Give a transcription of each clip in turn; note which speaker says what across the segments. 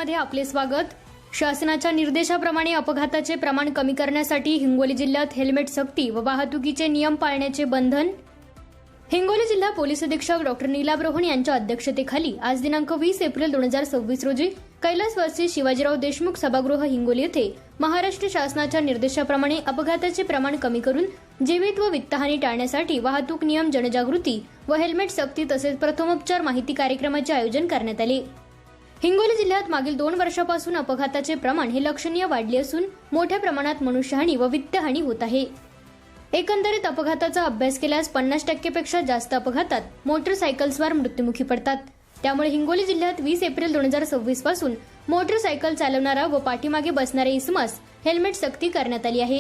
Speaker 1: मध्ये आपले स्वागत। शासनाच्या निर्देशाप्रमाणे अपघाताचे प्रमाण कमी करण्यासाठी हिंगोली जिल्ह्यात हेल्मेट सक्ती व वाहतुकीचे नियम पाळण्याचे बंधन। हिंगोली जिल्हा पोलीस अधीक्षक डॉक्टर नीलाभ रोहन यांच्या अध्यक्षतेखाली आज दिनांक 20 एप्रिल 2026 रोजी कैलासवासी शिवाजीराव देशमुख सभागृह हिंगोली येथे महाराष्ट्र शासनाच्या निर्देशाप्रमाणे अपघाताचे प्रमाण कमी करून जीवित व वित्तहानी टाळण्यासाठी वाहतूक नियम जनजागृती व हेल्मेट सक्ती तसेच प्रथमोपचार माहिती कार्यक्रमाचे आयोजन करण्यात आले। हिंगोली जिल्ह्यात मागील 2 वर्षापासून अपघाताचे प्रमाण हे लक्षणीय वाढले असून मोठ्या प्रमाणात मनुष्यहानी व वित्तहानी होत आहे। एकंदरीत अपघाताचा अभ्यास केल्यास 50% पेक्षा जास्त अपघातात मोटरसायकल्सवर मृत्युमुखी पडतात। त्यामुळे हिंगोली जिल्ह्यात 20 एप्रिल 2026 पासून मोटरसायकल चालवणारा व पाठीमागे बसणारे इसमास हेल्मेट सक्ती करण्यात आली आहे।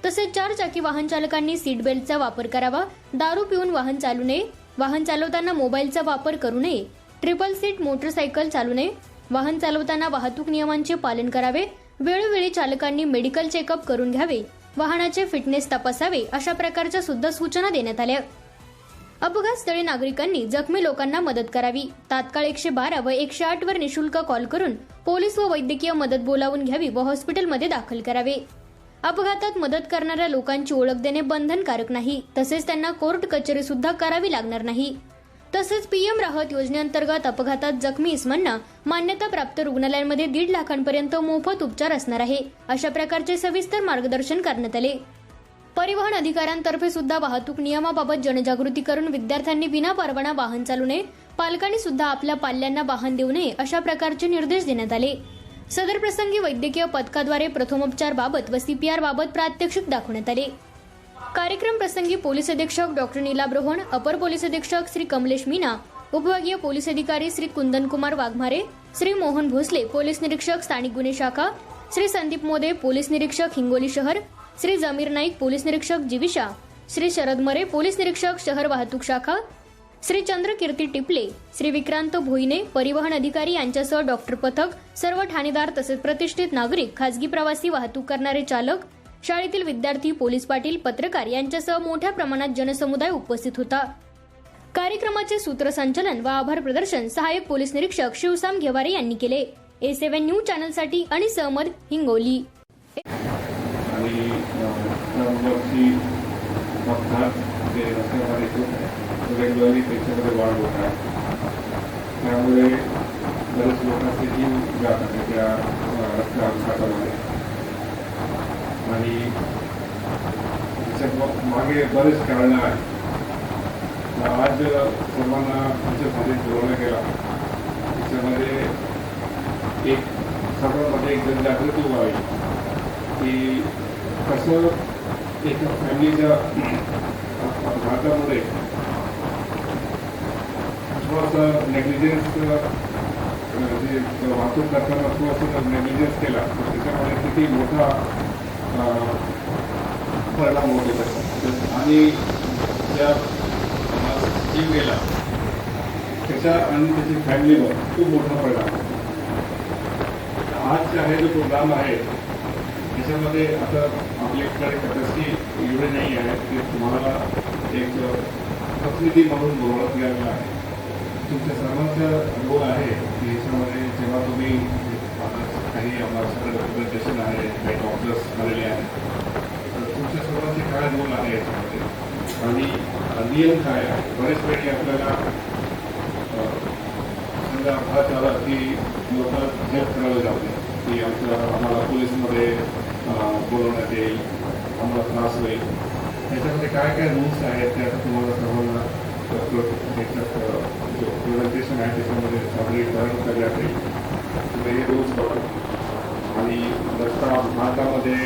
Speaker 1: तसेच 4 चाकी वाहन चालकांनी सीट बेल्टचा वापर करावा, दारू पिऊन वाहन चालवू नये, वाहन चालवताना मोबाईलचा वापर करू नये, ट्रिपल सीट मोटरसायकल चालवू नये, वाहन चालवताना वाहतूक नियमांचे पालन करावे, वेळोवेळी चालकांनी मेडिकल चेकअप करून घ्यावे, वाहनाचे फिटनेस तपासावे अशा प्रकारच्या सुद्धा सूचना देण्यात आल्या। अपघात स्थळी नागरिकांनी जखमी लोकांना मदत करावी, तात्काळ 112 व 108 वर निशुल्क कॉल करून पोलीस व वैद्यकीय मदत बोलावून घ्यावी व हॉस्पिटलमध्ये दाखल करावे। अपघातात मदत करणाऱ्या लोकांची ओळख देणे बंधनकारक नाही, तसेच त्यांना कोर्ट कचेरी सुद्धा करावी लागणार नाही। तसेच पीएम राहत योजनेअंतर्गत अपघातात जखमी इसमांना मान्यताप्राप्त रुग्णालयांमध्ये 1.5 लाखांपर्यंत मोफत उपचार असणार आहे, अशा प्रकारचे सविस्तर मार्गदर्शन करण्यात आले। परिवहन अधिकाऱ्यांतर्फे सुद्धा वाहतूक नियमाबाबत जनजागृती करून विद्यार्थ्यांनी विना परवाना वाहन चालवू नये, पालकांनी सुद्धा आपल्या पाल्यांना वाहन देऊ नये अशा प्रकारचे निर्देश देण्यात आले। सदर प्रसंगी वैद्यकीय पथकाद्वारे प्रथमोपचार बाबत व सीपीआर बाबत प्रात्यक्षिक दाखवण्यात आले। कार्यक्रम प्रसंगी पोलीस अधीक्षक डॉक्टर नीलाभ रोहन, अपर पोलीस अधीक्षक श्री कमलेश मीना, उपविभागीय पोलीस अधिकारी श्री कुंदन कुमार वाघमारे, श्री मोहन भोसले, पोलीस निरीक्षक स्थानिक गुन्हे शाखा, श्री संदीप मोदे, पोलीस निरीक्षक हिंगोली शहर, श्री जमीर नाईक, पोलीस निरीक्षक जिविषा, श्री शरद मरे, पोलीस निरीक्षक शहर वाहतूक शाखा, श्री चंद्रकीर्ती टिपले, श्री विक्रांत भोईने, परिवहन अधिकारी यांच्यासह डॉक्टर पथक, सर्व ठाणेदार तसेच प्रतिष्ठित नागरिक, खासगी प्रवासी वाहतूक करणारे चालक, शाळेतील विद्यार्थी, पोलीस पाटील, पत्रकार यांच्यासह मोठ्या प्रमाणात जनसमुदाय उपस्थित होता। कार्यक्रमाचे सूत्रसंचालन व आभार प्रदर्शन सहाय्यक पोलीस निरीक्षक शिवसाम घेवारे यांनी केले। A7 न्यूज चॅनल साठी अनिस अहमद, हिंगोली।
Speaker 2: वेगवेगळी त्याच्यामध्ये वाढ होत आहे, त्यामुळे बरेच लोकांचे जीव जात आहे त्या रस्ते अपघातामध्ये आणि त्याच्या मागे बरेच कारणं आहेत। आज सर्वांना त्याच्यामध्ये जोडला गेला, त्याच्यामध्ये एक सर्वांमध्ये एक जनजागृती व्हावी की कसं एका फॅमिलीच्या अपघातामध्ये थोडंसं नेग्लिजन्स वाहतूक करताना थोडंसं नेग्लिजन्स केला तर त्याच्यामध्ये किती मोठा परिणाम होतो त्याचा आणि ज्या जीव गेला त्याच्या आणि त्याची फॅमिलीवर खूप मोठा परिणाम होतो। आज आहे जो प्रोग्राम आहे त्याच्यामध्ये आता आपल्याकडे कॅपॅसिटी एवढी नाही आहे की तुम्हाला एक प्रतिनिधी म्हणून बोलवण्यात गेलेला आहे। तुमच्या सर्वांचा रोल आहे की याच्यामध्ये जेव्हा तुम्ही काही आम्हाला प्रेझेंटेशन आहे, काही डॉक्टर्स आलेले आहेत, तर तुमच्या सर्वांचे काय रोल आहे याच्यामध्ये आणि नियम काय आहे। बरेच वेळी आपल्याला समजा अपघात झाला की लोक हेल्प करायला जाते की आम्हाला पोलीसमध्ये बोलवण्यात येईल, आम्हाला त्रास होईल। त्याच्यामध्ये काय काय रूल्स आहेत ते आता तुम्हाला सर्वांना जो प्रेझेंटेशन आहे त्याच्यामध्ये सबमिट करण्यात येईल। तुम्ही हे रूल्स बघा आणि रस्ता अपघातामध्ये